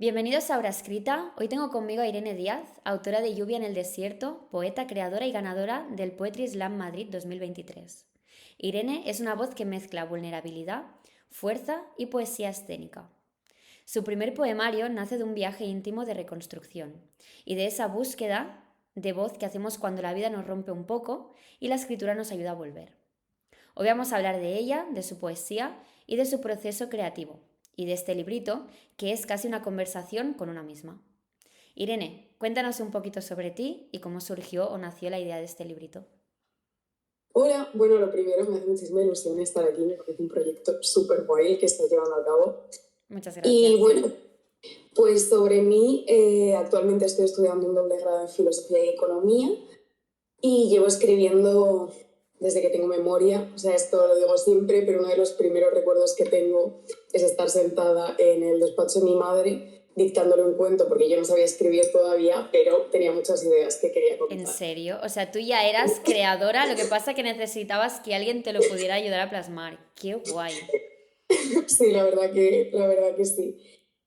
Bienvenidos a Hora Escrita. Hoy tengo conmigo a Irene Díaz, autora de Lluvia en el desierto, poeta, creadora y ganadora del Poetry Slam Madrid 2023. Irene es una voz que mezcla vulnerabilidad, fuerza y poesía escénica. Su primer poemario nace de un viaje íntimo de reconstrucción y de esa búsqueda de voz que hacemos cuando la vida nos rompe un poco y la escritura nos ayuda a volver. Hoy vamos a hablar de ella, de su poesía y de su proceso creativo, y de este librito, que es casi una conversación con una misma. Irene, cuéntanos un poquito sobre ti y cómo surgió o nació la idea de este librito. Hola, bueno, lo primero, me hace muchísima ilusión estar aquí, me parece un proyecto súper guay el que estás llevando a cabo. Muchas Y gracias. bueno, pues sobre mí, actualmente estoy estudiando un doble grado en Filosofía y Economía y llevo escribiendo desde que tengo memoria, o sea, esto lo digo siempre, pero uno de los primeros recuerdos que tengo es estar sentada en el despacho de mi madre dictándole un cuento, porque yo no sabía escribir todavía, pero tenía muchas ideas que quería ¿En contar. serio? O sea, tú ya eras creadora, lo que pasa que necesitabas que alguien te lo pudiera ayudar a plasmar. ¡Qué guay! Sí, la verdad que sí.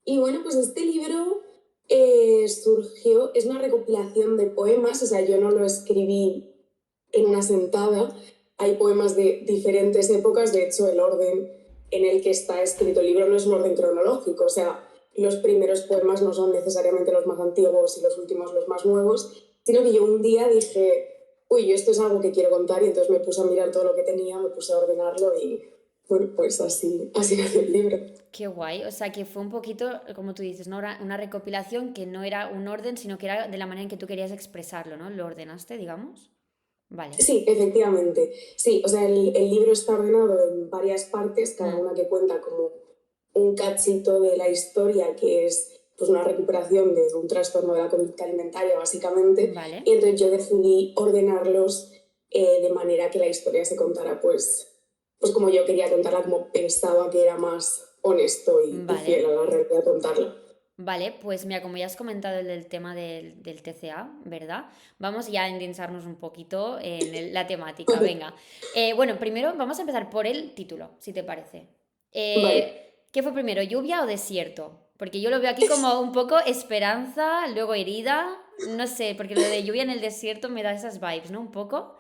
Y bueno, pues este libro surgió, es una recopilación de poemas, o sea, yo no lo escribí en una sentada, hay poemas de diferentes épocas, de hecho el orden en el que está escrito el libro no es un orden cronológico, o sea, los primeros poemas no son necesariamente los más antiguos y los últimos los más nuevos, sino que yo un día dije, uy, esto es algo que quiero contar y entonces me puse a mirar todo lo que tenía, me puse a ordenarlo y bueno, pues así nació el libro. ¡Qué guay! O sea, que fue un poquito, como tú dices, ¿no? Una recopilación que no era un orden, sino que era de la manera en que tú querías expresarlo, ¿no? Lo ordenaste, digamos. Vale. Sí, efectivamente. Sí, o sea, el libro está ordenado en varias partes, cada Mm, una que cuenta como un cachito de la historia, que es pues una recuperación de un trastorno de la conducta alimentaria, básicamente, vale. y entonces yo decidí ordenarlos de manera que la historia se contara pues como yo quería contarla, como pensaba que era más honesto y Vale. fiel a la realidad contarla. Vale, pues mira, como ya has comentado el tema del TCA, ¿verdad? Vamos ya a endinsarnos un poquito en la temática, venga. Bueno, primero vamos a empezar por el título, si te parece. Vale. ¿Qué fue primero, lluvia o desierto? Porque yo lo veo aquí como un poco esperanza, luego herida, no sé, porque lo de lluvia en el desierto me da esas vibes, ¿no? Un poco.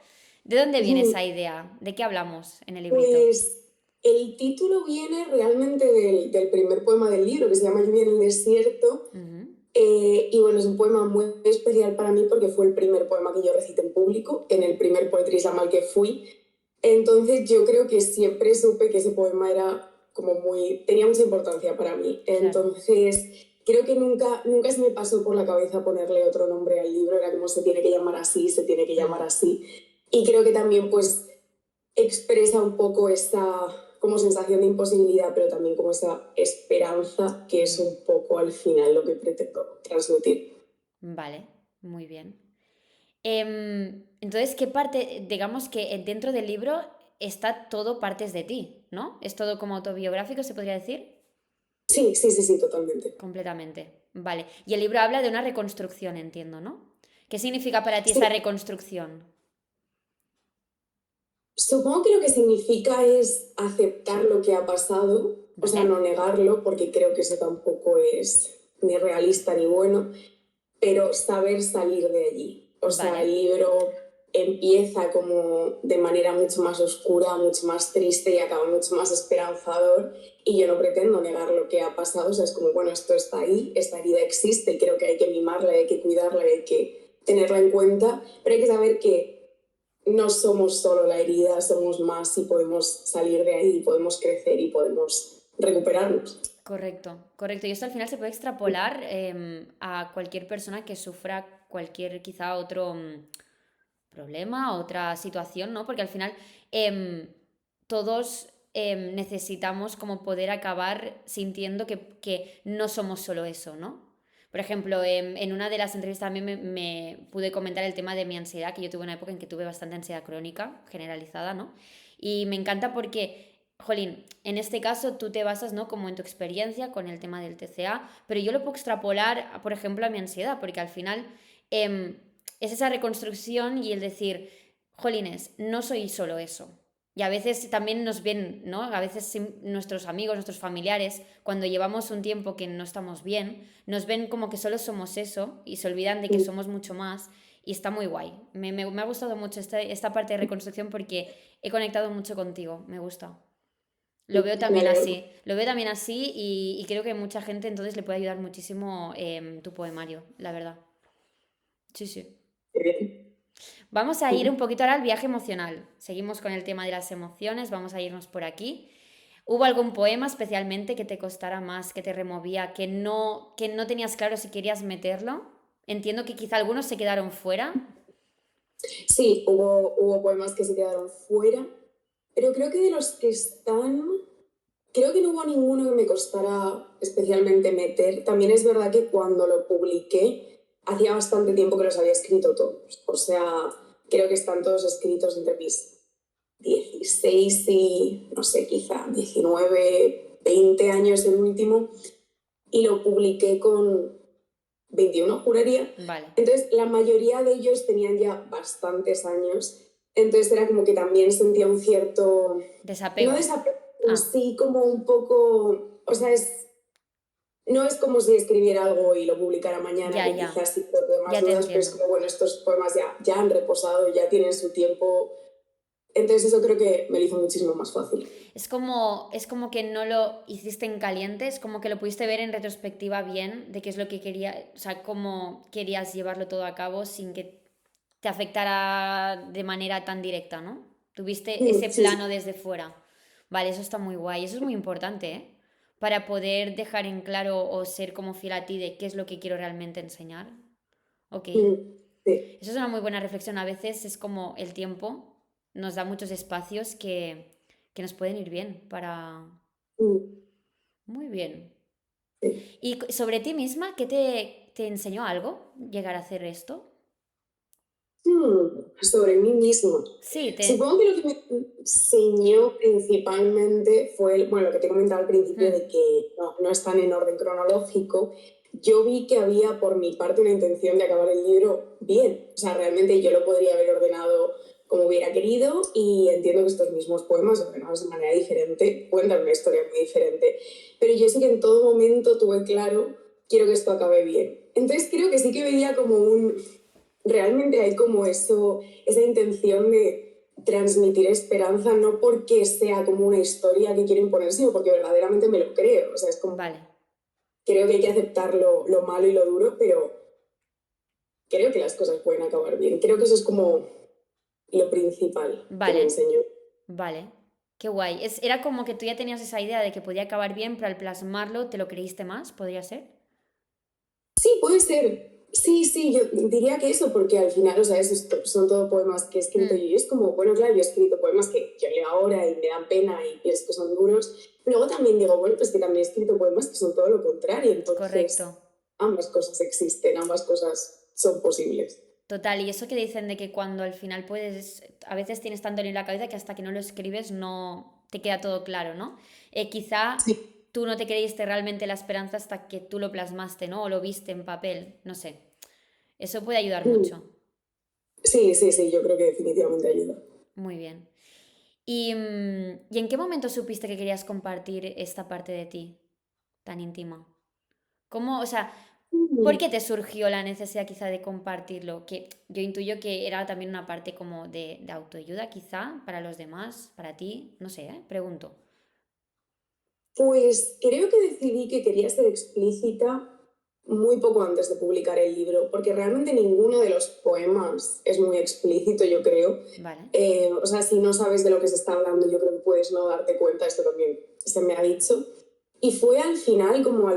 ¿De dónde viene esa idea? ¿De qué hablamos en el librito? Pues el título viene realmente del primer poema del libro, que se llama Lluvia en el desierto. Ujú. Y bueno, es un poema muy especial para mí porque fue el primer poema que yo recité en público, en el primer Poetry Slam al que fui. Entonces yo creo que siempre supe que ese poema era como tenía mucha importancia para mí. Claro. Entonces creo que nunca se me pasó por la cabeza ponerle otro nombre al libro, era como se tiene que llamar así, se tiene que llamar Mm. así. Y creo que también pues expresa un poco esa como sensación de imposibilidad, pero también como esa esperanza que es Mm. un poco al final lo que pretendo transmitir. Vale, muy bien. Entonces, ¿qué parte, digamos que dentro del libro está todo partes de ti, ¿no? Es todo como autobiográfico, se podría decir. Sí, totalmente. Completamente. Vale. Y el libro habla de una reconstrucción, entiendo, ¿no? ¿Qué significa para ti esa Sí, reconstrucción? supongo que lo que significa es aceptar lo que ha pasado, o sea, ¿Vale? no negarlo, porque creo que eso tampoco es ni realista ni bueno, pero saber salir de allí. O sea, Vale. el libro empieza como de manera mucho más oscura, mucho más triste y acaba mucho más esperanzador. Y yo no pretendo negar lo que ha pasado, o sea, es como, bueno, esto está ahí, esta herida existe y creo que hay que mimarla, hay que cuidarla, hay que tenerla en cuenta, pero hay que saber que no somos solo la herida, somos más y podemos salir de ahí, podemos crecer y podemos recuperarnos. Correcto, correcto. Y esto al final se puede extrapolar a cualquier persona que sufra cualquier quizá otro problema, otra situación, ¿no? Porque al final todos necesitamos como poder acabar sintiendo que no somos solo eso, ¿no? Por ejemplo, en una de las entrevistas también me pude comentar el tema de mi ansiedad, que yo tuve una época en que tuve bastante ansiedad crónica, generalizada, ¿no? Y me encanta porque, jolín, en este caso tú te basas, ¿no? Como en tu experiencia con el tema del TCA, pero yo lo puedo extrapolar, por ejemplo, a mi ansiedad, porque al final es esa reconstrucción y el decir, jolines, no soy solo eso. Y a veces también nos ven, ¿no? A veces nuestros amigos, nuestros familiares, cuando llevamos un tiempo que no estamos bien, nos ven como que solo somos eso y se olvidan de que Mm, somos mucho más y está muy guay. Me ha gustado mucho esta parte de reconstrucción porque he conectado mucho contigo, me gusta. me alegro. Lo veo también así y creo que mucha gente entonces le puede ayudar muchísimo tu poemario, la verdad. Sí, sí. Qué bien. Vamos a ir Ujú. un poquito ahora al viaje emocional. Seguimos con el tema de las emociones, vamos a irnos por aquí. ¿Hubo algún poema especialmente que te costara más, que te removía, que no tenías claro si querías meterlo? Entiendo que quizá algunos se quedaron fuera. Sí, hubo poemas que se quedaron fuera, pero creo que de los que están, creo que no hubo ninguno que me costara especialmente meter. También es verdad que cuando lo publiqué, hacía bastante tiempo que los había escrito todos. O sea, creo que están todos escritos entre mis 16 y, no sé, quizá 19, 20 años el último, y lo publiqué con 21, juraría. Vale. Entonces, la mayoría de ellos tenían ya bastantes años, entonces era como que también sentía un cierto, no Desapego. desapego, Ah, sí como un poco, o sea, no es como si escribiera algo y lo publicara mañana, ya, que ya. quizás sí puedo tener más Ya te dudas, pero es entiendo. como, bueno, estos poemas ya han reposado, ya tienen su tiempo, entonces eso creo que me lo hizo muchísimo más fácil. Es como que no lo hiciste en caliente, es como que lo pudiste ver en retrospectiva bien de qué es lo que quería, o sea, cómo querías llevarlo todo a cabo sin que te afectara de manera tan directa, ¿no? Tuviste ese Sí, plano desde fuera. Vale, eso está muy guay, eso es muy importante, ¿eh? Para poder dejar en claro o ser como fiel a ti de qué es lo que quiero realmente enseñar. Ok. sí. Eso es una muy buena reflexión. A veces es como el tiempo nos da muchos espacios que nos pueden ir bien para... Mm, Muy bien. sí. ¿Y sobre ti misma, te enseñó algo llegar a hacer esto? Sobre mí misma. Sí, Supongo que lo que me enseñó principalmente fue, bueno, lo que te comentaba al principio Hmm, de que no están en orden cronológico. Yo vi que había por mi parte una intención de acabar el libro bien. O sea, realmente yo lo podría haber ordenado como hubiera querido y entiendo que estos mismos poemas, ordenados de manera diferente, cuentan una historia muy diferente. Pero yo sí que en todo momento tuve claro, quiero que esto acabe bien. Entonces creo que sí que veía como realmente hay como esa intención de transmitir esperanza, no porque sea como una historia que quiero imponer, sino porque verdaderamente me lo creo. O sea, es como, vale, creo que hay que aceptar lo malo y lo duro, pero creo que las cosas pueden acabar bien. Creo que eso es como lo principal que me vale, enseñó. vale. Qué guay. Era como que tú ya tenías esa idea de que podía acabar bien, pero al plasmarlo te lo creíste más, ¿podría ser? Sí, puede ser. Sí, sí, yo diría que eso, porque al final, o sea, son todo poemas que he escrito yo. Hmm, Y es como, bueno, claro, yo he escrito poemas que yo leo ahora y me dan pena y pienso que son duros. Pero luego también digo, bueno, pues que también he escrito poemas que son todo lo contrario. correcto. Entonces, ambas cosas existen, ambas cosas son posibles. Total, y eso que dicen de que cuando al final puedes, a veces tienes tanto en la cabeza que hasta que no lo escribes no te queda todo claro, ¿no? Quizá Sí. tú no te creíste realmente la esperanza hasta que tú lo plasmaste, ¿no? O lo viste en papel, no sé. Eso puede ayudar Mm. mucho. Sí, sí, sí, yo creo que definitivamente ayuda. Muy bien. ¿Y en qué momento supiste que querías compartir esta parte de ti tan íntima? ¿Cómo, o sea, por Mm. qué te surgió la necesidad quizá de compartirlo? Que yo intuyo que era también una parte como de autoayuda quizá para los demás, para ti, no sé, ¿eh? Pregunto. Pues creo que decidí que quería ser explícita muy poco antes de publicar el libro, porque realmente ninguno de los poemas es muy explícito, yo creo. Vale, O sea, si no sabes de lo que se está hablando, yo creo que puedes no darte cuenta, esto también se me ha dicho. Y fue al final, como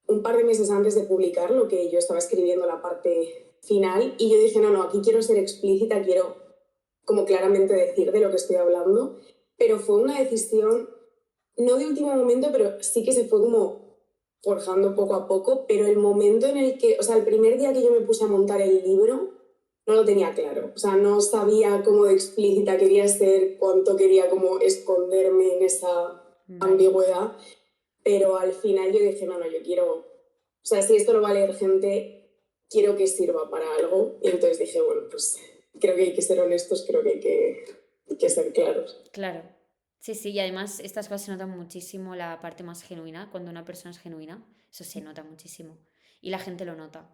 un par de meses antes de publicar, lo que yo estaba escribiendo la parte final, y yo dije, no, no, aquí quiero ser explícita, quiero como claramente decir de lo que estoy hablando, pero fue una decisión no de último momento, pero sí que se fue como forjando poco a poco, pero el momento en el que, o sea, el primer día que yo me puse a montar el libro, no lo tenía claro, o sea, no sabía cómo de explícita quería ser, cuánto quería como esconderme en esa vale. ambigüedad, pero al final yo dije, no, no, yo quiero, o sea, si esto lo va a leer gente, quiero que sirva para algo, y entonces dije, bueno, pues creo que hay que ser honestos, creo que hay que hay que ser claros. Claro. Sí, sí, y además estas cosas se notan muchísimo la parte más genuina, cuando una persona es genuina, eso se nota muchísimo. Y la gente lo nota.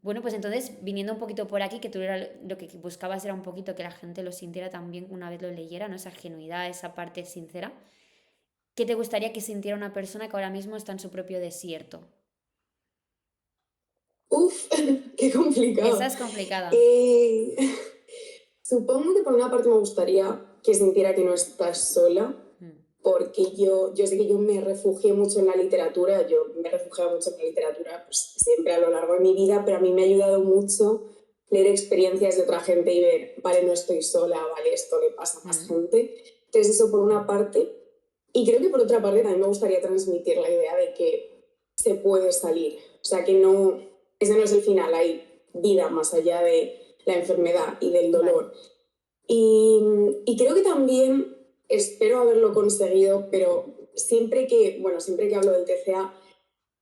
Bueno, pues entonces, viniendo un poquito por aquí, que tú lo que buscabas era un poquito que la gente lo sintiera también una vez lo leyera, ¿no? Esa genuidad, esa parte sincera. ¿Qué te gustaría que sintiera una persona que ahora mismo está en su propio desierto? Uf, qué Esa complicado. es complicada. Eh, Supongo que por una parte me gustaría que sintiera que no estás sola, Mm, porque yo sé que yo me refugié mucho en la literatura, yo me he refugiado mucho en la literatura pues, siempre a lo largo de mi vida, pero a mí me ha ayudado mucho leer experiencias de otra gente y ver, vale, no estoy sola, vale, esto le pasa a más mm, gente. Entonces eso por una parte. Y creo que por otra parte también me gustaría transmitir la idea de que se puede salir, o sea, que no, ese no es el final, hay vida más allá de la enfermedad y del vale. dolor. Y, y creo que también espero haberlo conseguido, pero siempre que hablo del TCA,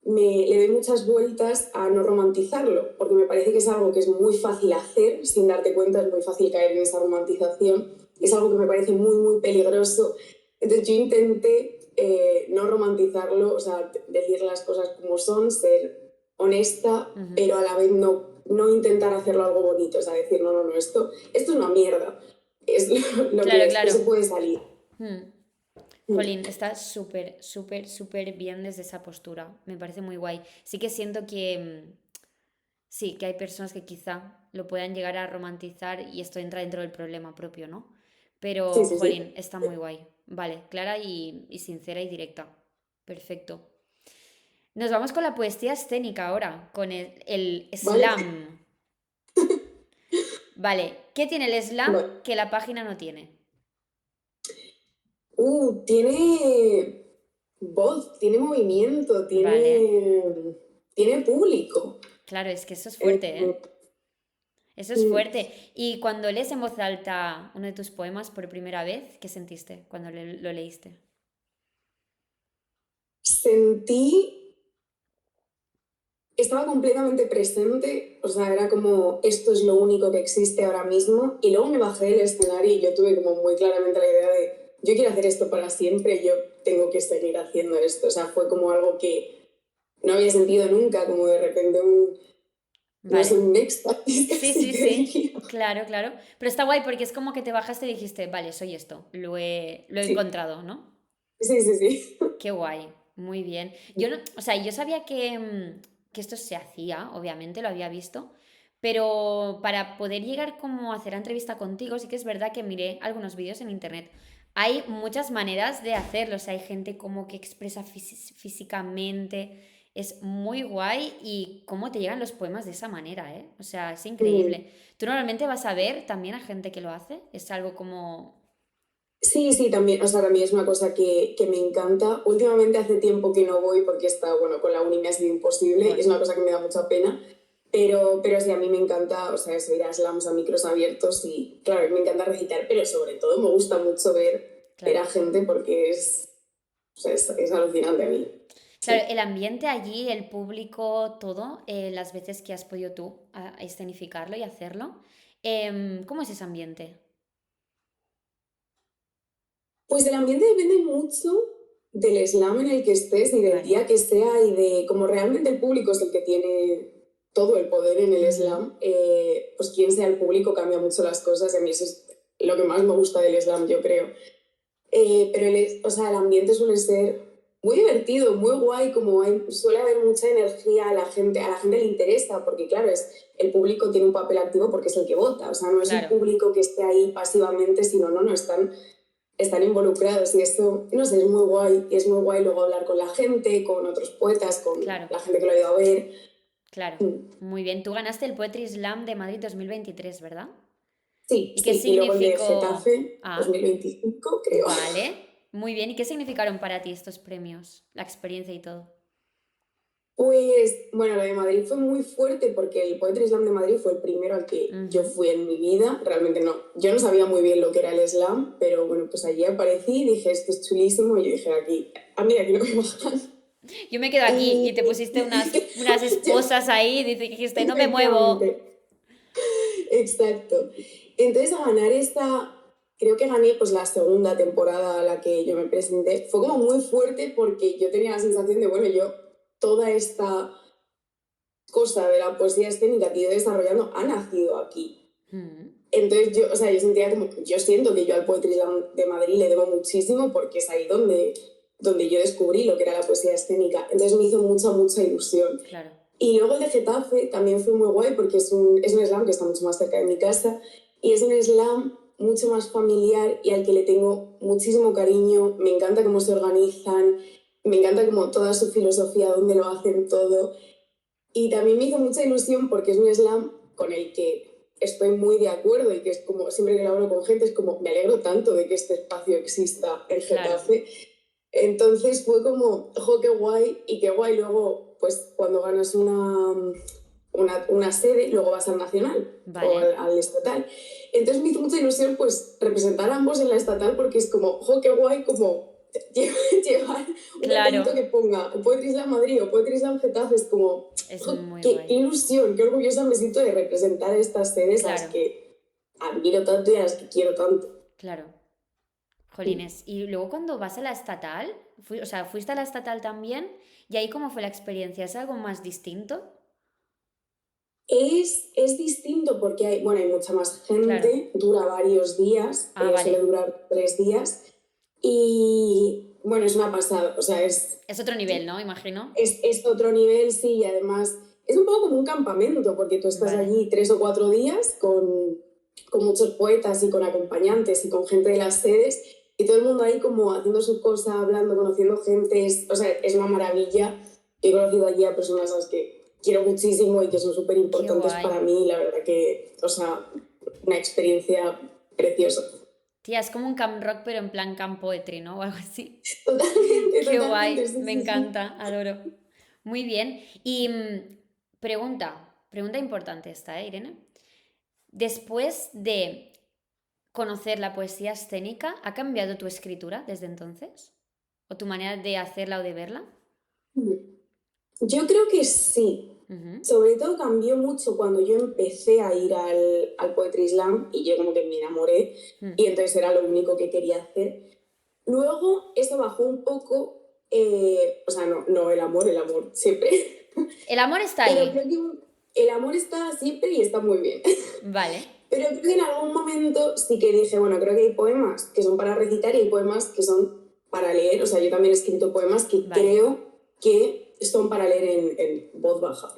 le doy muchas vueltas a no romantizarlo, porque me parece que es algo que es muy fácil hacer, sin darte cuenta, es muy fácil caer en esa romantización, es algo que me parece muy, muy peligroso. Entonces yo intenté no romantizarlo, o sea, decir las cosas como son, ser honesta, Ujú. pero a la vez no intentar hacerlo algo bonito, o sea, decir, no, no, no, esto es una mierda, es lo que Claro, después claro. se puede salir. Mm. Mm. Jolín, está súper, súper, súper bien desde esa postura. Me parece muy guay. Sí que siento que sí, que hay personas que quizá lo puedan llegar a romantizar y esto entra dentro del problema propio, ¿no? Sí, Pero, sí, jolín, sí. está muy guay. Vale, clara y sincera y directa. Perfecto. Nos vamos con la poesía escénica ahora, con el ¿Vale? slam. Vale, ¿qué tiene el slam Vale. que la página no tiene? Tiene voz, tiene movimiento, Vale, tiene público. claro, es que eso es Eh, fuerte, ¿eh? Eso es mm, fuerte. Y cuando lees en voz alta uno de tus poemas por primera vez, ¿qué sentiste cuando lo leíste? Sentí, estaba completamente presente, o sea, era como, esto es lo único que existe ahora mismo. Y luego me bajé del escenario y yo tuve como muy claramente la idea de, yo quiero hacer esto para siempre, yo tengo que seguir haciendo esto. O sea, fue como algo que no había sentido nunca, como de repente no sé, Vale. un éxtasis Sí, casi sí, te sí. diría. Claro, claro. Pero está guay porque es como que te bajaste y dijiste, vale, soy esto. Lo he Sí, encontrado, ¿no? sí, sí, sí. Qué guay. Muy bien. Yo no, o sea, yo sabía que esto se hacía, obviamente, lo había visto. Pero para poder llegar como a hacer la entrevista contigo, sí que es verdad que miré algunos vídeos en internet. Hay muchas maneras de hacerlo. O sea, hay gente como que expresa físicamente. Es muy guay y cómo te llegan los poemas de esa manera, ¿eh? O sea, es Mm. increíble. ¿Tú normalmente vas a ver también a gente que lo hace? Es algo como... Sí, sí, también, o sea, también es una cosa que me encanta. Últimamente hace tiempo que no voy porque está, bueno, con la uni me ha sido imposible y es Bueno, una cosa que me da mucha pena, pero sí, a mí me encanta, o sea, eso, ir a slams a micros abiertos y, claro, me encanta recitar, pero sobre todo me gusta mucho ver claro. a gente porque o sea, es alucinante a mí. Claro, Sí. el ambiente allí, el público, todo, las veces que has podido tú escenificarlo y hacerlo, ¿cómo es ese ambiente? Pues el ambiente depende mucho del slam en el que estés y del Vale. día que sea y de como realmente el público es el que tiene todo el poder en el Ujú. slam, pues quien sea el público cambia mucho las cosas y a mí eso es lo que más me gusta del slam, yo creo. Pero o sea, el ambiente suele ser muy divertido, muy guay, como suele haber mucha energía, a la gente le interesa, porque claro, el público tiene un papel activo porque es el que vota, o sea, no es un Claro, público que esté ahí pasivamente, sino no, están involucrados y esto, no sé, es muy guay. Y es muy guay luego hablar con la gente, con otros poetas, con claro, la gente que lo ha ido a ver. claro. Mm. Muy bien. Tú ganaste el Poetry Slam de Madrid 2023, ¿verdad? Sí, ¿Y qué sí, y luego el de significó? Getafe Ah, 2025, creo. vale. Muy bien. ¿Y qué significaron para ti estos premios? La experiencia y todo. Pues bueno, lo de Madrid fue muy fuerte porque el Poetry Slam de Madrid fue el primero al que yo Ujú. fui en mi vida. Realmente no, yo no sabía muy bien lo que era el slam, pero bueno, pues allí aparecí, dije esto es chulísimo y yo dije aquí, a mí de aquí no me bajan. Yo me quedo aquí y Y te pusiste unas yo, esposas ahí y dijiste, no me muevo. efectivamente. Exacto. Entonces, a ganar esta, creo que gané pues la segunda temporada a la que yo me presenté, fue como muy fuerte porque yo tenía la sensación de, bueno, yo toda esta cosa de la poesía escénica que he ido desarrollando ha nacido aquí. Mm, Entonces yo, o sea, yo sentía como, yo siento que yo al Poetry Slam de Madrid le debo muchísimo porque es ahí donde yo descubrí lo que era la poesía escénica. Entonces me hizo mucha ilusión. claro, Y luego el de Getafe también fue muy guay porque es un slam que está mucho más cerca de mi casa y es un slam mucho más familiar y al que le tengo muchísimo cariño. Me encanta cómo se organizan, me encanta como toda su filosofía, dónde lo hacen todo. Y también me hizo mucha ilusión porque es un slam con el que estoy muy de acuerdo y que es como, siempre que lo hablo con gente, es como, me alegro tanto de que este espacio exista en claro. Getafe. Entonces fue como, jo, qué guay, y qué guay luego, pues cuando ganas una sede, luego vas al nacional o Vale. al estatal. Entonces me hizo mucha ilusión pues representar a ambos en la estatal porque es como, jo, qué guay, como llevar un Claro, cartelito que ponga Poetry Slam Madrid o Poetry Slam Getafe, es como, es jo, muy qué guay. ilusión, qué orgullosa me siento de representar estas sedes a las Claro, que admiro tanto y a las que quiero tanto. claro. Jolines. Y luego cuando vas a la estatal, o sea, fuiste a la estatal también, y ahí cómo fue la experiencia, ¿es algo más distinto? Es distinto porque hay, bueno, hay mucha más Claro. gente, dura varios días, Ah, suele vale. durar 3 días y bueno, es una pasada, o sea, Es otro nivel, ¿no? Imagino. es otro nivel, sí, y además es un poco como un campamento porque tú estás Vale. allí 3 o 4 días con muchos poetas y con acompañantes y con gente de las sedes y todo el mundo ahí como haciendo su cosa, hablando, conociendo gente, o sea, es una maravilla. He conocido allí a personas a las que quiero muchísimo y que son súper Qué importantes guay. para mí, la verdad que, o sea, una experiencia preciosa. Tía, es como un camp rock, pero en plan camp poetry, ¿no? O algo así. Totalmente, Qué guay, totalmente, sí, me sí, sí. encanta, adoro. Muy bien. Y pregunta importante esta, ¿eh, Irene? Después de conocer la poesía escénica, ¿ha cambiado tu escritura desde entonces? ¿O tu manera de hacerla o de verla? Yo creo que sí. Ujú. Sobre todo cambió mucho cuando yo empecé a ir al Poetry Slam y yo como que me enamoré Mm. y entonces era lo único que quería hacer. Luego eso bajó un poco, o sea, no el amor siempre, El amor está pero ahí. creo que el amor está siempre y está muy bien. Vale, Pero creo que en algún momento sí que dije, bueno, creo que hay poemas que son para recitar y hay poemas que son para leer. O sea, yo también he escrito poemas que vale. creo que son para leer en voz baja.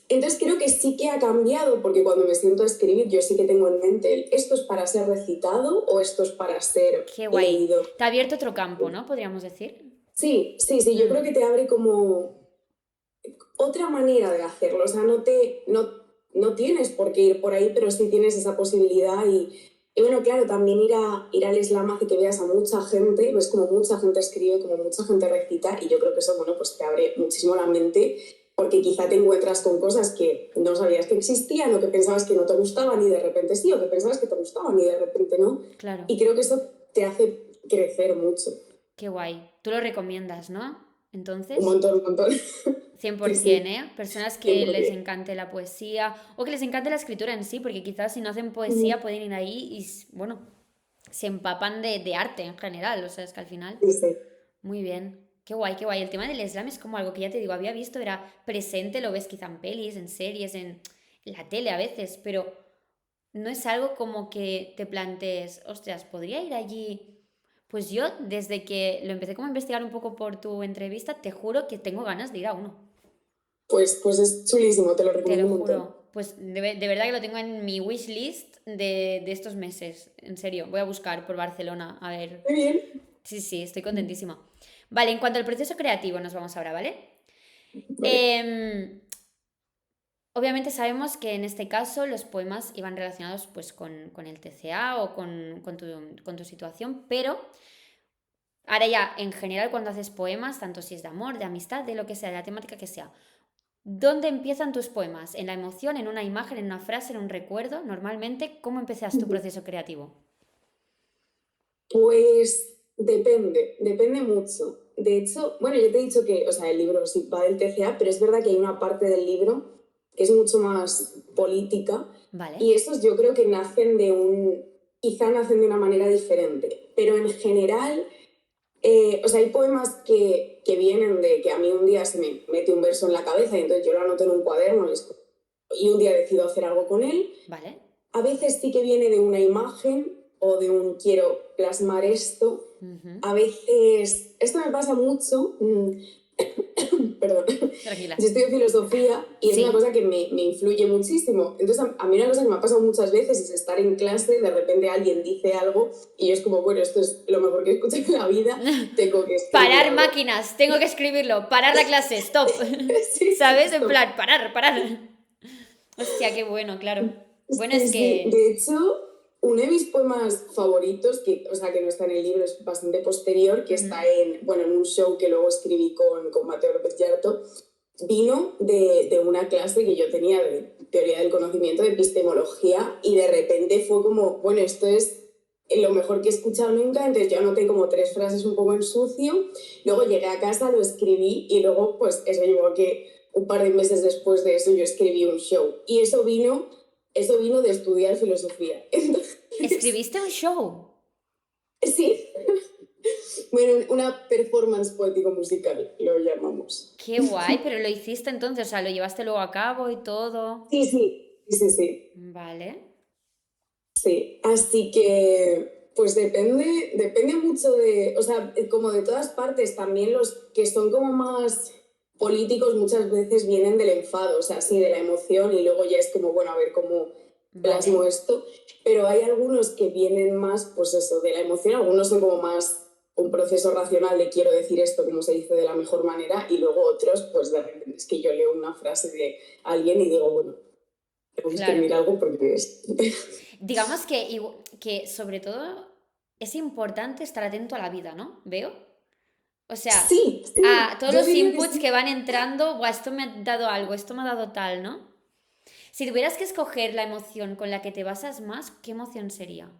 Entonces creo que sí que ha cambiado, porque cuando me siento a escribir, yo sí que tengo en mente esto es para ser recitado o esto es para ser Qué guay. leído. Te ha abierto otro campo, ¿no? Podríamos decir. Sí, sí, sí, yo creo Mm, que te abre como otra manera de hacerlo. O sea, no tienes por qué ir por ahí, pero sí tienes esa posibilidad. Y bueno, claro, también ir al slam hace que veas a mucha gente, ves como mucha gente escribe, como mucha gente recita, y yo creo que eso, bueno, pues te abre muchísimo la mente, porque quizá te encuentras con cosas que no sabías que existían, o que pensabas que no te gustaban y de repente sí, o que pensabas que te gustaban y de repente no. claro. Y creo que eso te hace crecer mucho. Qué guay. Tú lo recomiendas, ¿no? Un Entonces, montón, un montón. Sí, 100%, sí, ¿eh? Personas que les 100%. encante la poesía o que les encante la escritura en sí, porque quizás si no hacen poesía Ujú. pueden ir ahí y, bueno, se empapan de arte en general. O sea, es que al final, Sí, sí. muy bien. Qué guay, qué guay. El tema del slam es como algo que ya te digo, había visto, era presente, lo ves quizá en pelis, en series, en la tele a veces, pero no es algo como que te plantees, ostras, ¿podría ir allí? Pues yo, desde que lo empecé como a investigar un poco por tu entrevista, te juro que tengo ganas de ir a uno. Pues es chulísimo, te lo Te lo recomiendo un montón. juro. Pues de verdad que lo tengo en mi wish list de estos meses. En serio, voy a buscar por Barcelona. A ver. Muy bien. Sí, sí, estoy contentísima. Vale, en cuanto al proceso creativo nos vamos ahora, ¿vale? Vale. Em, Obviamente sabemos que en este caso los poemas iban relacionados pues con el TCA o con tu situación, pero ahora ya en general cuando haces poemas, tanto si es de amor, de amistad, de lo que sea, de la temática que sea, ¿dónde empiezan tus poemas? ¿En la emoción, en una imagen, en una frase, en un recuerdo? Normalmente, ¿cómo empiezas tu proceso creativo? Pues depende mucho. De hecho, bueno, yo te he dicho que, o sea, el libro sí va del TCA, pero es verdad que hay una parte del libro es mucho más política. Vale. Y esos yo creo que quizá nacen de una manera diferente. Pero en general, o sea, hay poemas que vienen de que a mí un día se me mete un verso en la cabeza y entonces yo lo anoto en un cuaderno y un día decido hacer algo con él. Vale. A veces sí que viene de una imagen o de un quiero plasmar esto. A veces, esto me pasa mucho, perdón, Tranquila. yo estudio filosofía y es Sí. una cosa que me influye muchísimo. Entonces, a mí una cosa que me ha pasado muchas veces es estar en clase, de repente alguien dice algo y yo es como, bueno, esto es lo mejor que he escuchado en la vida, tengo que escribir Parar algo. máquinas, tengo que escribirlo. Parar la clase, stop. Sí, ¿Sabes? En stop. plan, parar. Hostia, qué bueno, claro. Bueno, Sí, es sí. que... De hecho, uno de mis poemas favoritos, o sea, que no está en el libro, es bastante posterior, que está en un show que luego escribí con Mateo López Yarto, vino de una clase que yo tenía de teoría del conocimiento, de epistemología, y de repente fue como, bueno, esto es lo mejor que he escuchado nunca, entonces yo anoté como 3 frases un poco en sucio, luego llegué a casa, lo escribí, y luego, pues, eso llevó a que un par de meses después de eso yo escribí un show. Y eso vino de estudiar filosofía. Entonces, ¿Escribiste un show? sí, bueno, una performance poético-musical, lo llamamos. Qué guay, pero lo hiciste entonces, o sea, lo llevaste luego a cabo y todo. Sí, sí, sí, sí, Vale. sí. Así que, pues depende mucho o sea, como de todas partes, también los que son como más políticos muchas veces vienen del enfado, o sea, sí, de la emoción y luego ya es como, bueno, a ver cómo plasmo Vale. esto, pero hay algunos que vienen más, pues eso, de la emoción, algunos son como más un proceso racional de quiero decir esto como se dice de la mejor manera y luego otros, pues de repente es que yo leo una frase de alguien y digo, bueno, tengo que Claro. escribir algo porque es... Digamos que sobre todo es importante estar atento a la vida, ¿no? ¿Veo? O sea, Sí, sí, a todos yo los diría que inputs sí. que van entrando, "Buah, esto me ha dado algo, esto me ha dado tal, ¿no? Si tuvieras que escoger la emoción con la que te basas más, ¿qué emoción sería?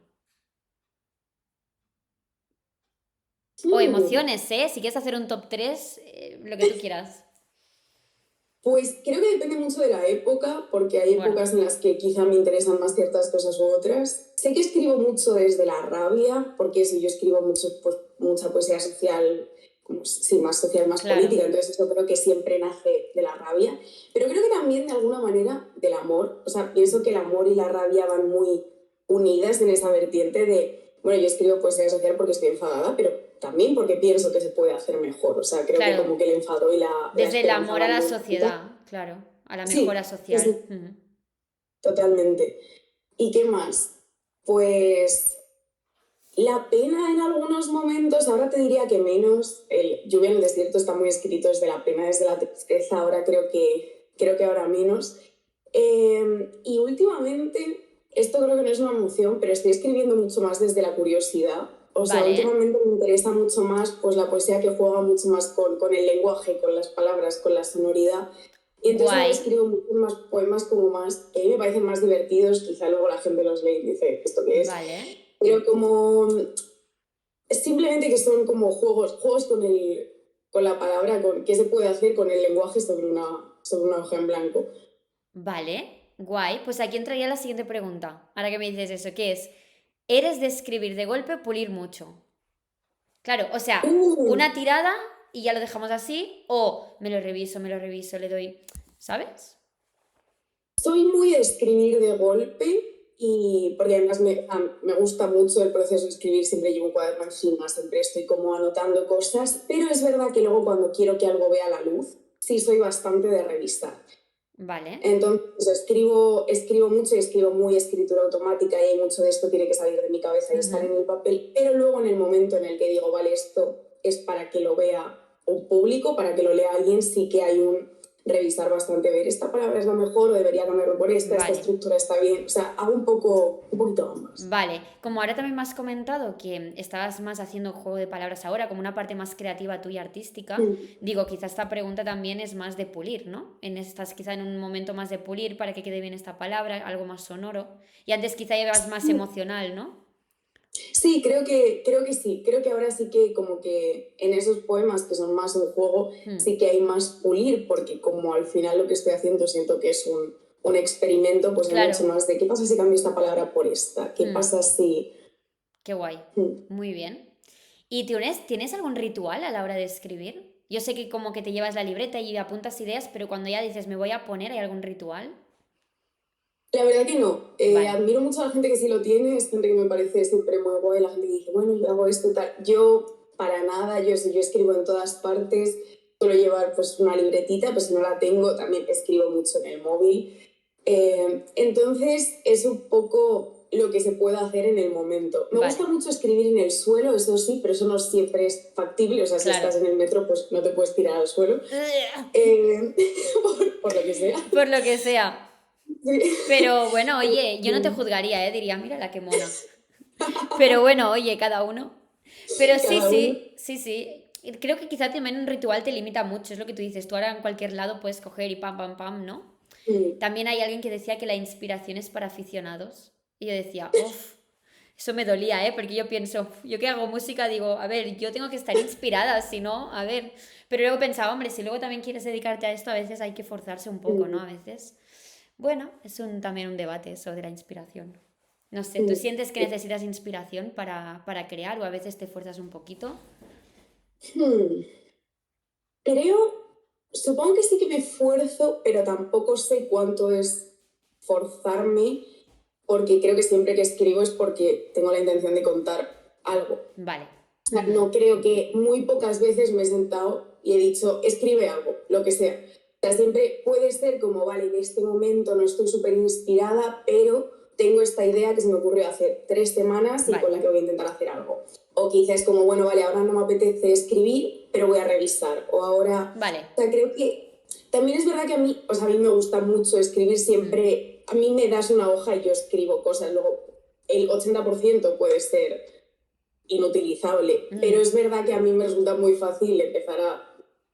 O Hmm. emociones, ¿eh? Si quieres hacer un top 3, lo que tú quieras. Pues creo que depende mucho de la época, porque hay Bueno, épocas en las que quizá me interesan más ciertas cosas u otras. Sé que escribo mucho desde la rabia, porque eso, yo escribo mucho, pues, mucha poesía social, como, sí, más social, más claro, política, entonces eso creo que siempre nace de la rabia. Pero creo que también de alguna manera del amor. O sea, pienso que el amor y la rabia van muy unidas en esa vertiente de, bueno, yo escribo poesía social porque estoy enfadada, pero también porque pienso que se puede hacer mejor. O sea, creo que claro. como que el enfado y la Desde el esperanza amor a van la muy juntas. sociedad, claro, a la mejora Sí, sí, social. sí, totalmente. ¿Y qué más? Pues la pena en algunos momentos, ahora te diría que menos. El Lluvia en el desierto está muy escrito desde la pena, desde la tristeza, ahora creo que ahora menos. Y últimamente, esto creo que no es una emoción, pero estoy escribiendo mucho más desde la curiosidad. O sea, Vale, últimamente me interesa mucho más pues, la poesía que juega mucho más con el lenguaje, con las palabras, con la sonoridad. Y entonces ahora guay, escribo muchos más poemas como más, que a mí me parecen más divertidos, quizá luego la gente los lee y dice, ¿esto qué es? vale. Pero como simplemente que son como juegos con la palabra, con qué se puede hacer con el lenguaje sobre una hoja en blanco. Vale, guay. Pues aquí entraría la siguiente pregunta. Ahora que me dices eso, ¿qué es? ¿Eres de escribir de golpe o pulir mucho? Claro, o sea, Uh, una tirada y ya lo dejamos así, o me lo reviso, le doy, ¿sabes? Soy muy de escribir de golpe y porque además me gusta mucho el proceso de escribir, siempre llevo un cuaderno encima, siempre estoy como anotando cosas, pero es verdad que luego cuando quiero que algo vea la luz, sí soy bastante de revisar. Vale. Entonces escribo mucho y escribo muy escritura automática y hay mucho de esto tiene que salir de mi cabeza y estar en el papel, pero luego en el momento en el que digo, vale, esto es para que lo vea un público, para que lo lea alguien, sí que hay un revisar bastante, ver esta palabra es la mejor o debería cambiarlo por esta Vale. estructura está bien, o sea, hago un poquito ambas. Vale, como ahora también me has comentado que estabas más haciendo juego de palabras ahora, como una parte más creativa tuya artística, Mm. digo, quizá esta pregunta también es más de pulir, ¿no? Estás quizá en un momento más de pulir para que quede bien esta palabra, algo más sonoro. Y antes quizá llevas más emocional, ¿no? Sí, creo que sí. Creo que ahora sí que como que en esos poemas que son más un juego, Hmm, sí que hay más pulir, porque como al final lo que estoy haciendo siento que es un experimento, pues hay claro. mucho más de qué pasa si cambio esta palabra por esta, qué Hmm, pasa si... qué guay. Hmm. Muy bien. ¿Y tienes algún ritual a la hora de escribir? Yo sé que como que te llevas la libreta y apuntas ideas, pero cuando ya dices me voy a poner, ¿hay algún ritual? La verdad que no. Vale. Admiro mucho a la gente que sí lo tiene, es gente que me parece siempre muy guay, la gente que dice, bueno, yo hago esto y tal. Yo, para nada, yo escribo en todas partes, suelo llevar pues una libretita, pues si no la tengo, también escribo mucho en el móvil. Entonces, es un poco lo que se puede hacer en el momento. Me gusta Vale. mucho escribir en el suelo, eso sí, pero eso no siempre es factible, o sea, si Claro. estás en el metro, pues no te puedes tirar al suelo, eh, por lo que sea. Por lo que sea. Sí. Pero bueno, oye, yo no te juzgaría, ¿eh? Diría, mira la que mona. Pero bueno, oye, cada uno. Pero sí, Cada uno. sí, sí, sí. Creo que quizá también un ritual te limita mucho, es lo que tú dices. Tú ahora en cualquier lado puedes coger y pam, pam, pam, ¿no? Mm. También hay alguien que decía que la inspiración es para aficionados. Y yo decía, uff, eso me dolía, ¿eh? Porque yo pienso, "Uf, yo que hago música, digo, a ver, yo tengo que estar inspirada, si no, a ver. Pero luego pensaba, hombre, si luego también quieres dedicarte a esto, a veces hay que forzarse un poco, ¿no? Mm. A veces. Bueno, es también un debate eso de la inspiración. No sé, ¿tú Mm. sientes que necesitas inspiración para crear o a veces te fuerzas un poquito? Hmm. Creo, supongo que sí que me esfuerzo, pero tampoco sé cuánto es forzarme, porque creo que siempre que escribo es porque tengo la intención de contar algo. Vale. O sea, Ujú. no creo que muy pocas veces me he sentado y he dicho, escribe algo, lo que sea. O sea, siempre puede ser como, vale, en este momento no estoy súper inspirada, pero tengo esta idea que se me ocurrió hace 3 semanas y con Vale, la que voy a intentar hacer algo. O quizás como, bueno, vale, ahora no me apetece escribir, pero voy a revisar. O ahora, vale. o sea, creo que también es verdad que a mí, o sea, a mí me gusta mucho escribir Mm, siempre, a mí me das una hoja y yo escribo cosas, luego el 80% puede ser inutilizable, pero mm, es verdad que a mí me resulta muy fácil empezar a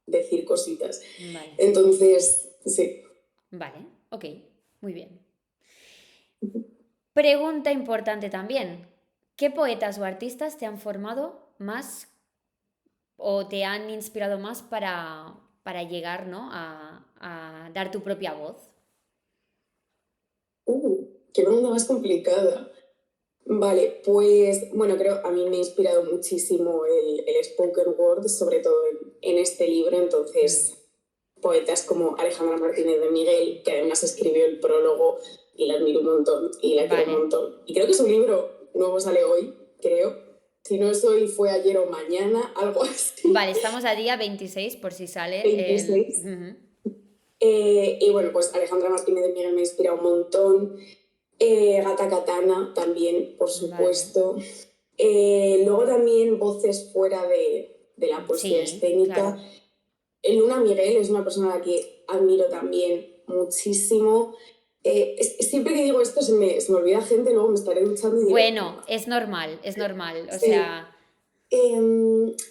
decir cositas. vale, Entonces, sí. vale, ok, muy bien. Pregunta importante también. ¿Qué poetas o artistas te han formado más o te han inspirado más para llegar, ¿no? a dar tu propia voz? Qué pregunta más complicada. Vale, pues bueno, creo a mí me ha inspirado muchísimo el spoken word, sobre todo en este libro, Mm, entonces poetas como Alejandra Martínez de Miguel, que además escribió el prólogo y la admiro un montón y la quiero un vale. montón. Y creo que su libro nuevo sale hoy, creo. Si no es hoy, fue ayer o mañana, algo Vale, así. estamos a día 26 por si sale el... 26. Ujú. Y bueno, pues Alejandra Martínez de Miguel me inspira un montón. Gata Katana también, por Vale. supuesto. Luego también voces fuera de la poesía Sí, escénica. claro. Luna Miguel es una persona a la que admiro también muchísimo. Siempre que digo esto se me olvida gente, luego me estaré duchando y diré, Bueno, es normal. O sí. sea,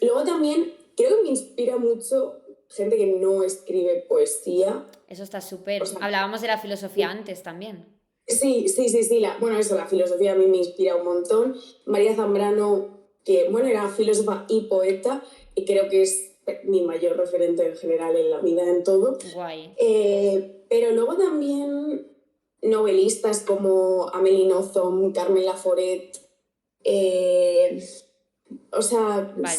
Luego también creo que me inspira mucho gente que no escribe poesía. eso está O súper. sea, Hablábamos de la filosofía antes también. sí, sí, sí, sí. Bueno, eso, la filosofía a mí me inspira un montón. María Zambrano, que bueno, era filósofa y poeta, y creo que es mi mayor referente en general en la vida, en todo. Guay. Pero luego también novelistas como Amélie Nothomb, Carmen Laforet. eh, o sea, Vale.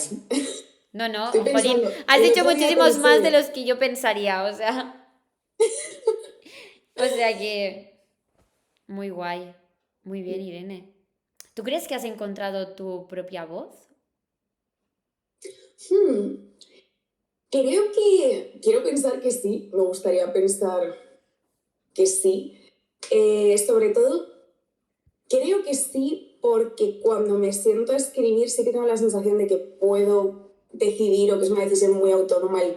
No, estoy no, jolín. pensando, Has el dicho otro día muchísimos más de pensé, los que yo pensaría, o sea. O sea que. Muy guay. Muy bien, Irene. ¿Tú crees que has encontrado tu propia voz? hmm, quiero pensar que sí, me gustaría pensar que sí. Sobre todo, creo que sí, porque cuando me siento a escribir sí que tengo la sensación de que puedo decidir o que es una decisión muy autónoma el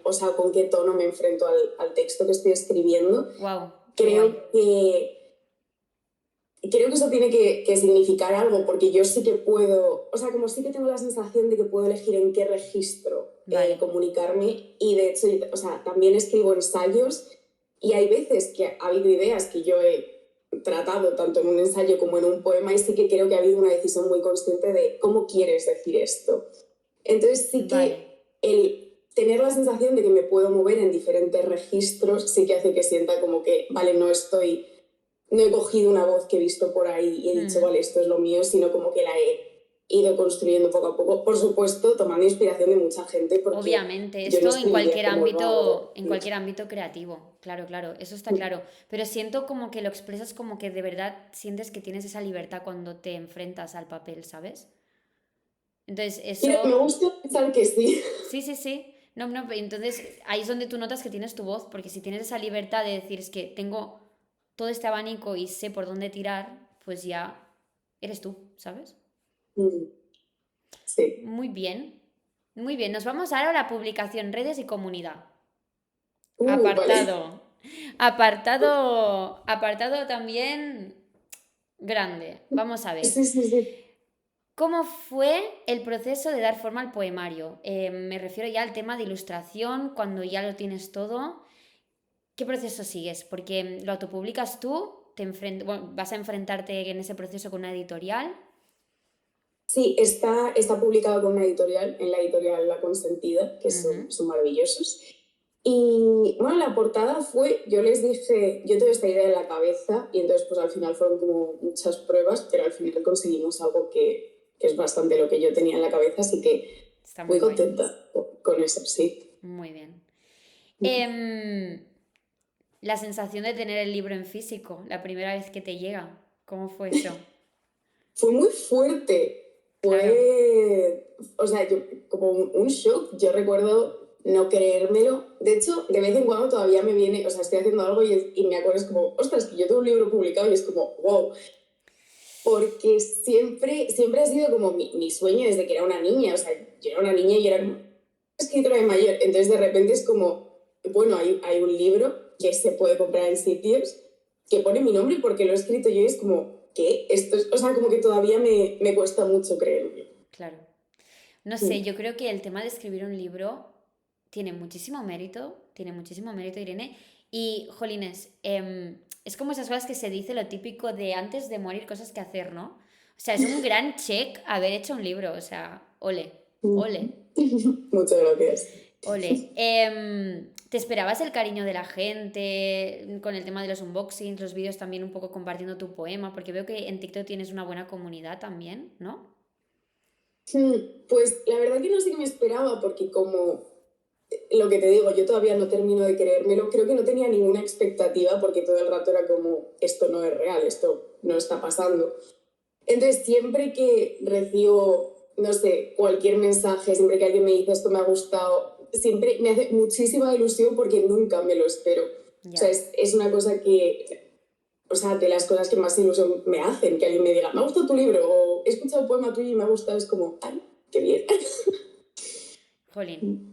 o sea, con qué tono me enfrento al texto que estoy escribiendo. Wow, qué guay. Creo que, creo que eso tiene que significar algo, porque yo sí que puedo, o sea, como sí que tengo la sensación de que puedo elegir en qué registro Vale. comunicarme y de hecho, o sea, también escribo ensayos y hay veces que ha habido ideas que yo he tratado tanto en un ensayo como en un poema y sí que creo que ha habido una decisión muy consciente de cómo quieres decir esto. Entonces sí Vale. que el tener la sensación de que me puedo mover en diferentes registros sí que hace que sienta como que, vale, no he cogido una voz que he visto por ahí y he dicho, vale, esto es lo mío, sino como que la he ido construyendo poco a poco. Por supuesto, tomando inspiración de mucha gente porque Obviamente, yo no esto escribiría como lo hago. en cualquier ámbito creativo, claro, claro, eso está claro. Pero siento como que lo expresas como que de verdad sientes que tienes esa libertad cuando te enfrentas al papel, ¿sabes? Entonces, Me eso, gusta pensar que sí. sí, sí, sí. No, no, entonces ahí es donde tú notas que tienes tu voz, porque si tienes esa libertad de decir es que tengo todo este abanico y sé por dónde tirar, pues ya eres tú, ¿sabes? Sí. Muy bien, muy bien. Nos vamos ahora a la publicación, redes y comunidad. Vale. Apartado. Apartado también grande. Vamos a ver. Sí, sí, sí. ¿Cómo fue el proceso de dar forma al poemario? Me refiero ya al tema de ilustración, cuando ya lo tienes todo. ¿Qué proceso sigues? Porque lo autopublicas tú, bueno, vas a enfrentarte en ese proceso con una editorial. Sí, está publicado con una editorial, en la editorial La Consentida, que Ujú. son maravillosos. Y bueno, la portada fue, yo les dije, yo tengo esta idea en la cabeza y entonces pues al final fueron como muchas pruebas, pero al final conseguimos algo que es bastante lo que yo tenía en la cabeza, así que Está muy muy guay. contenta con eso, sí. Muy bien. Em, la sensación de tener el libro en físico, la primera vez que te llega. ¿Cómo fue eso? Fue muy fuerte, Claro. o sea, como un shock, yo recuerdo no creérmelo, de hecho, de vez en cuando todavía me viene, o sea, estoy haciendo algo y me acuerdo, es como, ostras, que yo tengo un libro publicado y es como, wow, porque siempre ha sido como mi sueño desde que era una niña, o sea, yo era una niña y era como escritora de mayor, entonces de repente es como, bueno, hay un libro que se puede comprar en sitios que pone mi nombre porque lo he escrito yo y es como, ¿qué? Esto es, o sea, como que todavía me cuesta mucho creerlo. Claro. No sé, yo creo que el tema de escribir un libro tiene muchísimo mérito, Irene. Y, jolines, es como esas cosas que se dice lo típico de antes de morir, cosas que hacer, ¿no? O sea, es un gran check haber hecho un libro, o sea, ole, ole, Muchas gracias. ole. ¿Te esperabas el cariño de la gente con el tema de los unboxings, los vídeos también un poco compartiendo tu poema? Porque veo que en TikTok tienes una buena comunidad también, ¿no? Pues la verdad que no sé qué me esperaba porque como lo que te digo, yo todavía no termino de creérmelo, creo que no tenía ninguna expectativa porque todo el rato era como, esto no es real, esto no está pasando. Entonces, siempre que recibo, no sé, cualquier mensaje, siempre que alguien me dice esto me ha gustado, siempre me hace muchísima ilusión porque nunca me lo espero. O sea, Ya. es una cosa que, o sea, de las cosas que más ilusión me hacen, que alguien me diga, me ha gustado tu libro, o he escuchado un poema tuyo y me ha gustado, es como, ay, qué bien. Jolín.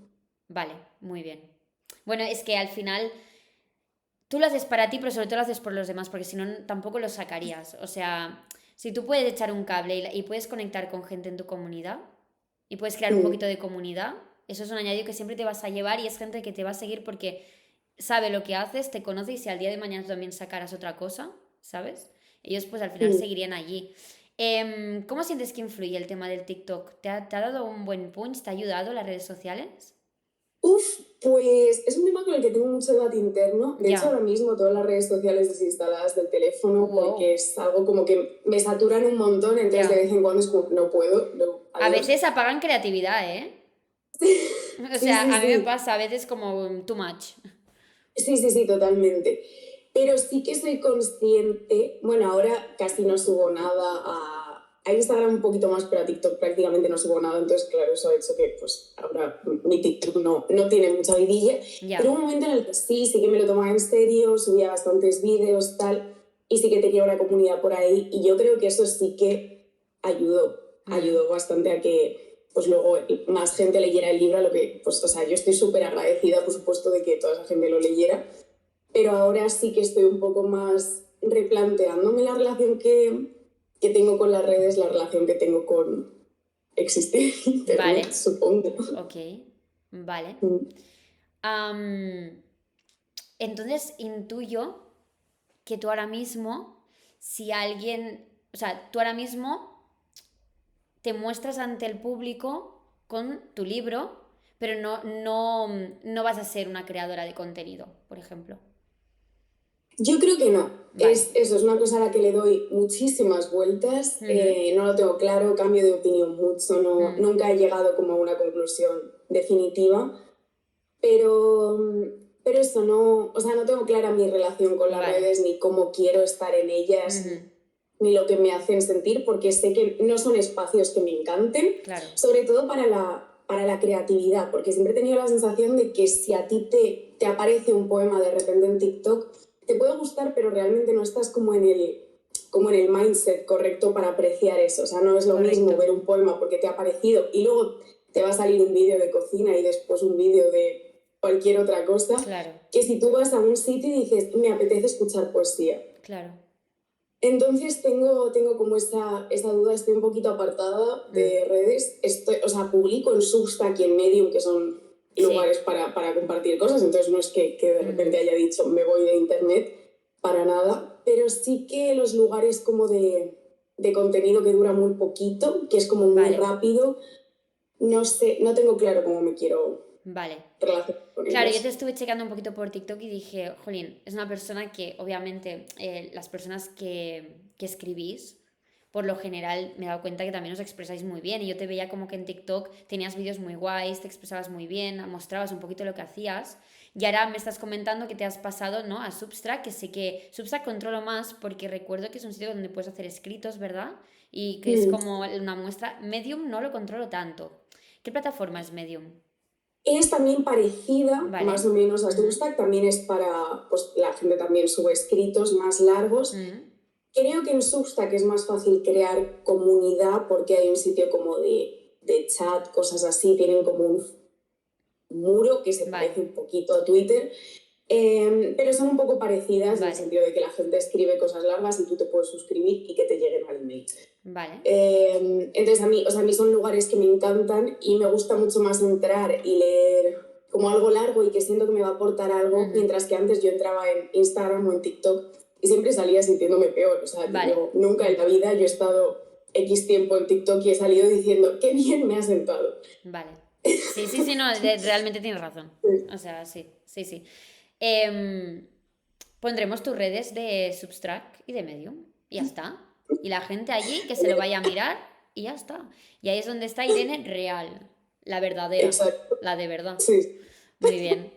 Vale, muy bien. Bueno, es que al final tú lo haces para ti, pero sobre todo lo haces por los demás, porque si no tampoco lo sacarías. O sea, si tú puedes echar un cable y puedes conectar con gente en tu comunidad y puedes crear un poquito de comunidad, eso es un añadido que siempre te vas a llevar y es gente que te va a seguir porque sabe lo que haces, te conoce y si al día de mañana tú también sacaras otra cosa, ¿sabes? Ellos pues al final seguirían allí. ¿Cómo sientes que influye el tema del TikTok? ¿Te ha dado un buen punch? ¿Te ha ayudado las redes sociales? Uf, pues es un tema con el que tengo mucho debate interno. De hecho, Ya. ahora mismo todas las redes sociales desinstaladas del teléfono porque Wow. es algo como que me saturan un montón, entonces de Ya. vez en cuando es como, no puedo, no, A adiós. veces apagan creatividad, ¿eh? O Sí, sea, sí, a mí me sí. pasa a veces como too much. Sí, sí, sí, totalmente. Pero sí que soy consciente, bueno, ahora casi no subo nada a Instagram un poquito más, pero a TikTok prácticamente no subo nada, entonces claro, eso ha hecho que pues ahora mi TikTok no tiene mucha vidilla, pero Ya. hubo un momento en el que sí que me lo tomaba en serio, subía bastantes vídeos, tal, y sí que tenía una comunidad por ahí, y yo creo que eso sí que Mm. ayudó bastante a que pues luego más gente leyera el libro, a lo que, pues, o sea, yo estoy súper agradecida, por supuesto, de que toda esa gente lo leyera, pero ahora sí que estoy un poco más replanteándome la relación que tengo con las redes, la relación que tengo con existir en Vale. Internet, supongo. Ok. Vale. Mm. Am, entonces intuyo que tú ahora mismo si alguien, o sea, tú ahora mismo te muestras ante el público con tu libro, pero no vas a ser una creadora de contenido, por ejemplo. Yo creo que no. Vale. Eso es una cosa a la que le doy muchísimas vueltas. Ujú, No lo tengo claro, cambio de opinión mucho, no, mm, nunca he llegado como a una conclusión definitiva. Pero, pero eso no, o sea, no tengo clara mi relación con las vale. redes, ni cómo quiero estar en ellas, Ujú, ni lo que me hacen sentir, porque sé que no son espacios que me encanten, claro, sobre todo para la creatividad, porque siempre he tenido la sensación de que si a ti te aparece un poema de repente en TikTok, te puede gustar, pero realmente no estás como en el mindset correcto para apreciar eso. O sea, no es lo mismo correcto. ver un poema porque te ha parecido y luego te va a salir un vídeo de cocina y después un vídeo de cualquier otra cosa, Claro, que si tú vas a un sitio y dices, me apetece escuchar poesía. claro. Entonces tengo como esa duda, estoy un poquito apartada Mm, de redes, o sea, publico en Substack y en Medium, que son sí. lugares para compartir cosas, entonces no es que de Ujú, repente haya dicho me voy de internet, para nada, pero sí que los lugares como de contenido que dura muy poquito, que es como muy vale, rápido, no sé, no tengo claro cómo me quiero vale. relacionar con Claro, yo te ellos. estuve checando un poquito por TikTok y dije, jolín, es una persona que obviamente las personas que escribís, por lo general me he dado cuenta que también os expresáis muy bien y yo te veía como que en TikTok tenías vídeos muy guays, te expresabas muy bien, mostrabas un poquito lo que hacías y ahora me estás comentando que te has pasado, ¿no?, a Substack, que sé que Substack controlo más porque recuerdo que es un sitio donde puedes hacer escritos, ¿verdad? Y que es Mm. como una muestra. Medium no lo controlo tanto. ¿Qué plataforma es Medium? Es también parecida, Vale. más o menos, a Ujú. Substack, también es para, pues la gente también sube escritos más largos. Mm, Creo que en Substack es más fácil crear comunidad porque hay un sitio como de chat, cosas así, tienen como un muro que se vale, parece un poquito a Twitter, pero son un poco parecidas en el vale, sentido de que la gente escribe cosas largas y tú te puedes suscribir y que te lleguen al email. vale. Entonces a mí son lugares que me encantan y me gusta mucho más entrar y leer como algo largo y que siento que me va a aportar algo, Ujú, mientras que antes yo entraba en Instagram o en TikTok y siempre salía sintiéndome peor. O sea, vale. digo, nunca en la vida yo he estado X tiempo en TikTok y he salido diciendo, qué bien me ha sentado. Vale. Sí, sí, sí, no, realmente tienes razón. O sea, sí, sí, sí. Em, Pondremos tus redes de Substract y de Medium. Y ya está. Y la gente allí que se lo vaya a mirar y ya está. Y ahí es donde está Irene real. La verdadera. Exacto, La de verdad. sí. Muy bien.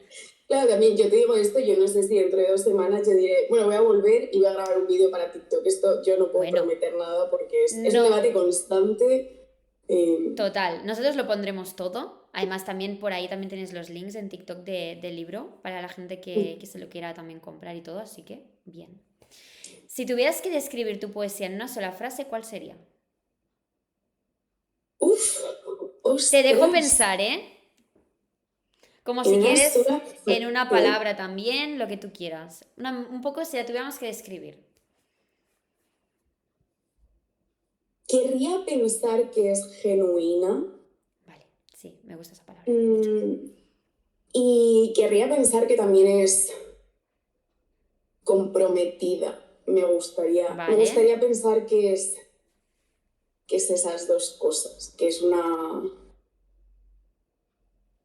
Claro, también yo te digo esto, yo no sé si dentro de 2 semanas yo diré, bueno, voy a volver y voy a grabar un vídeo para TikTok. Esto yo no puedo Bueno, prometer nada porque es un no. debate constante. Total, nosotros lo pondremos todo. Además, también por ahí también tenéis los links en TikTok del libro para la gente que se lo quiera también comprar y todo, así que bien. Si tuvieras que describir tu poesía en una sola frase, ¿cuál sería? Uf, Te dejo ostras, pensar, ¿eh? Como en si una quieres sola en una frase. palabra también, lo que tú quieras. Un poco si la tuviéramos que describir. Querría pensar que es genuina, Vale, sí, me gusta esa palabra, mucho. mm, y querría pensar que también es comprometida. Me Vale, gustaría pensar que es esas dos cosas, que es una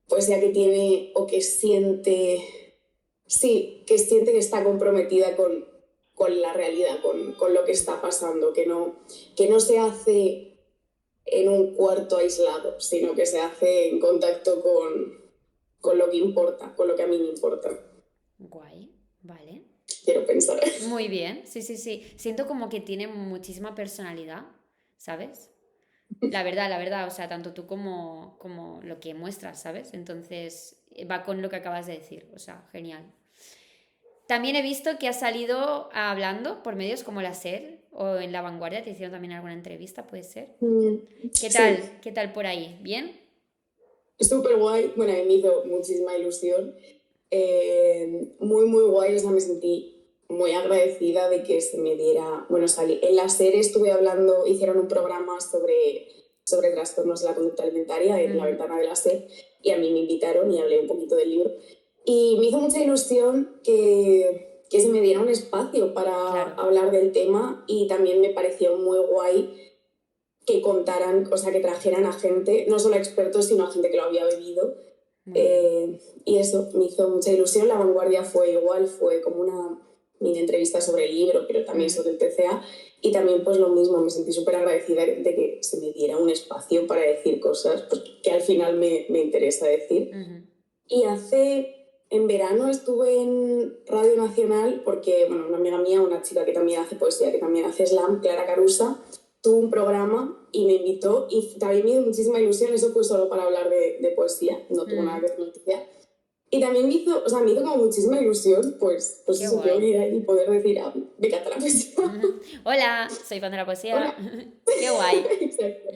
poesía que tiene o que siente, sí, que siente que está comprometida con la realidad, con lo que está pasando, que no se hace en un cuarto aislado, sino que se hace en contacto con lo que importa, con lo que a mí me importa, guay, vale. quiero pensar. Muy bien, sí, sí, sí. Siento como que tiene muchísima personalidad, ¿sabes? La verdad, o sea, tanto tú como lo que muestras, ¿sabes? Entonces, va con lo que acabas de decir, o sea, genial. También he visto que has salido hablando por medios como la SER o en La Vanguardia, te hicieron también alguna entrevista, ¿puede ser? ¿Qué Sí, tal? ¿Qué tal por ahí? ¿Bien? súper guay, bueno, a mí me hizo muchísima ilusión. Muy, muy guay, o sea, me sentí muy agradecida de que se me diera, bueno, salí. En la serie estuve hablando, hicieron un programa sobre trastornos de la conducta alimentaria en la Ujú, ventana de la SER y a mí me invitaron y hablé un poquito del libro. Y me hizo mucha ilusión que se me diera un espacio para Claro. hablar del tema, y también me pareció muy guay que contaran, o sea, que trajeran a gente, no solo a expertos, sino a gente que lo había bebido. Muy bien. Y eso me hizo mucha ilusión. La Vanguardia fue igual, fue como una mini entrevista sobre el libro, pero también sobre el TCA. Y también pues lo mismo, me sentí súper agradecida de que se me diera un espacio para decir cosas pues, que al final me interesa decir. Y en verano estuve en Radio Nacional porque, bueno, una amiga mía, una chica que también hace poesía, que también hace slam, Clara Carusa, tuvo un programa y me invitó, y también me hizo muchísima ilusión. Eso fue solo para hablar de poesía, no tuvo nada que ver con noticia. Y también me hizo como muchísima ilusión, pues Qué eso, guay. yo ir ahí y poder decir, me encanta la poesía. Hola, soy fan de la poesía. Hola. Qué guay. Exacto.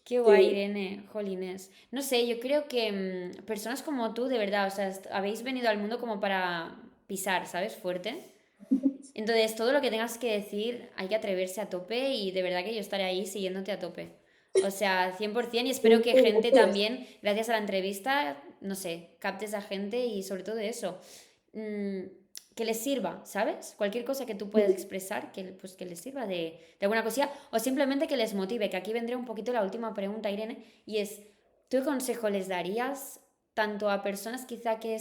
Qué guay, Sí. Irene, jolines. No sé, yo creo que personas como tú, de verdad, o sea, habéis venido al mundo como para pisar, ¿sabes? Fuerte. Entonces, todo lo que tengas que decir, hay que atreverse a tope y de verdad que yo estaré ahí siguiéndote a tope. O sea, 100%, y espero que gente Gracias. también, gracias a la entrevista, no sé, captes a gente y sobre todo eso, mm, que les sirva, ¿sabes? Cualquier cosa que tú puedas expresar, pues que les sirva de alguna cosilla o simplemente que les motive, que aquí vendré un poquito la última pregunta, Irene, y es, ¿tú qué consejo les darías tanto a personas quizá que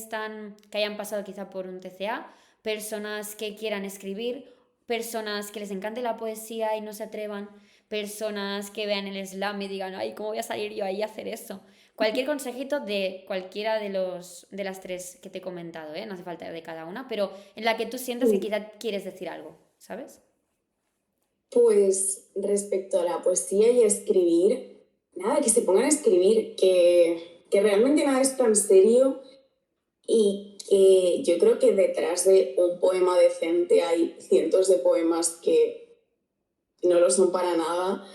hayan pasado quizá por un TCA, personas que quieran escribir, personas que les encante la poesía y no se atrevan, personas que vean el slam y digan, ay, ¿cómo voy a salir yo ahí a hacer eso? Cualquier consejito de cualquiera de las tres que te he comentado, ¿eh? No hace falta de cada una, pero en la que tú sientas que quizá quieres decir algo, ¿sabes? Pues respecto a la poesía y a escribir, nada, que se pongan a escribir, que realmente nada es tan serio, y que yo creo que detrás de un poema decente hay cientos de poemas que no lo son para nada.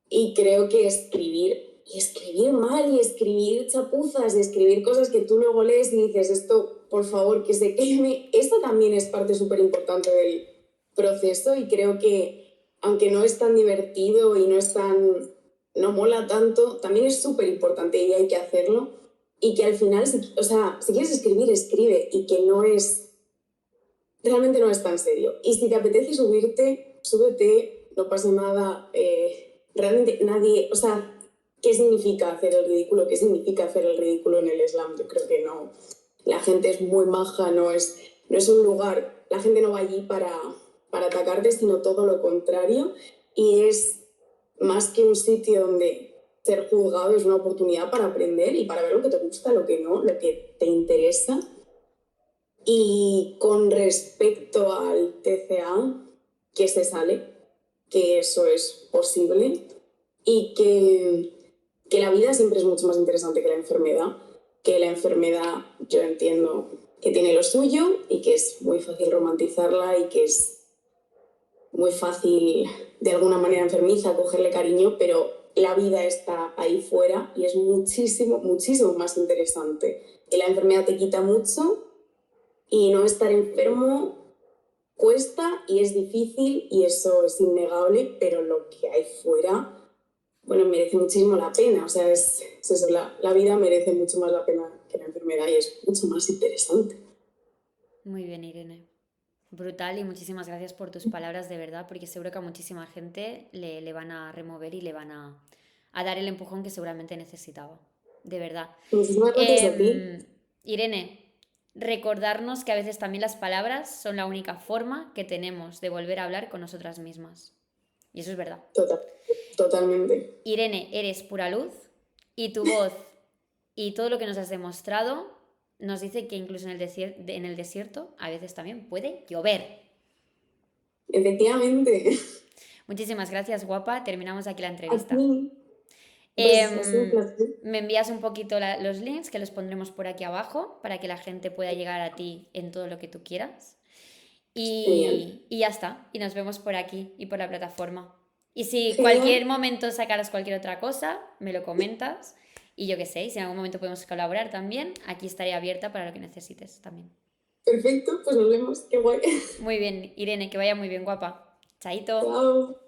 Y creo que escribir, y escribir mal, y escribir chapuzas, y escribir cosas que tú luego lees y dices, esto, por favor, que se queme, esto también es parte súper importante del proceso. Y creo que, aunque no es tan divertido y no mola tanto, también es súper importante y hay que hacerlo. Y que al final, si quieres escribir, escribe, y que realmente no es tan serio. Y si te apetece subirte, súbete, no pasa nada. Realmente nadie, ¿qué significa hacer el ridículo? ¿Qué significa hacer el ridículo en el slam? Yo creo que no. La gente es muy maja, no es un lugar, la gente no va allí para atacarte, sino todo lo contrario. Y es más que un sitio donde ser juzgado, es una oportunidad para aprender y para ver lo que te gusta, lo que no, lo que te interesa. Y con respecto al TCA, que se sale, que eso es posible, y que la vida siempre es mucho más interesante que la enfermedad yo entiendo que tiene lo suyo y que es muy fácil romantizarla y que es muy fácil de alguna manera enfermiza cogerle cariño, pero la vida está ahí fuera y es muchísimo, muchísimo más interesante. Y la enfermedad te quita mucho, y no estar enfermo cuesta y es difícil, y eso es innegable, pero lo que hay fuera, bueno, merece muchísimo la pena. O sea, es eso, la vida merece mucho más la pena que la enfermedad y es mucho más interesante. Muy bien, Irene. Brutal y muchísimas gracias por tus palabras, de verdad, porque seguro que a muchísima gente le van a remover y le van a dar el empujón que seguramente necesitaba. De verdad. Muchísimas gracias a ti. Irene, recordarnos que a veces también las palabras son la única forma que tenemos de volver a hablar con nosotras mismas. Y eso es verdad. Totalmente. Irene, eres pura luz y tu voz y todo lo que nos has demostrado nos dice que incluso en el desierto a veces también puede llover. Efectivamente. Muchísimas gracias, guapa. Terminamos aquí la A entrevista. ti. Pues ha sido un placer. Me envías un poquito los links que los pondremos por aquí abajo para que la gente pueda llegar a ti en todo lo que tú quieras. Genial. Y ya está. Y nos vemos por aquí y por la plataforma. Y si Genial. cualquier momento sacaras cualquier otra cosa, me lo comentas. Y yo qué sé, si en algún momento podemos colaborar también, aquí estaré abierta para lo que necesites también. Perfecto, pues nos vemos. Qué guay. Muy bien, Irene, que vaya muy bien, guapa. Chaito. Chao.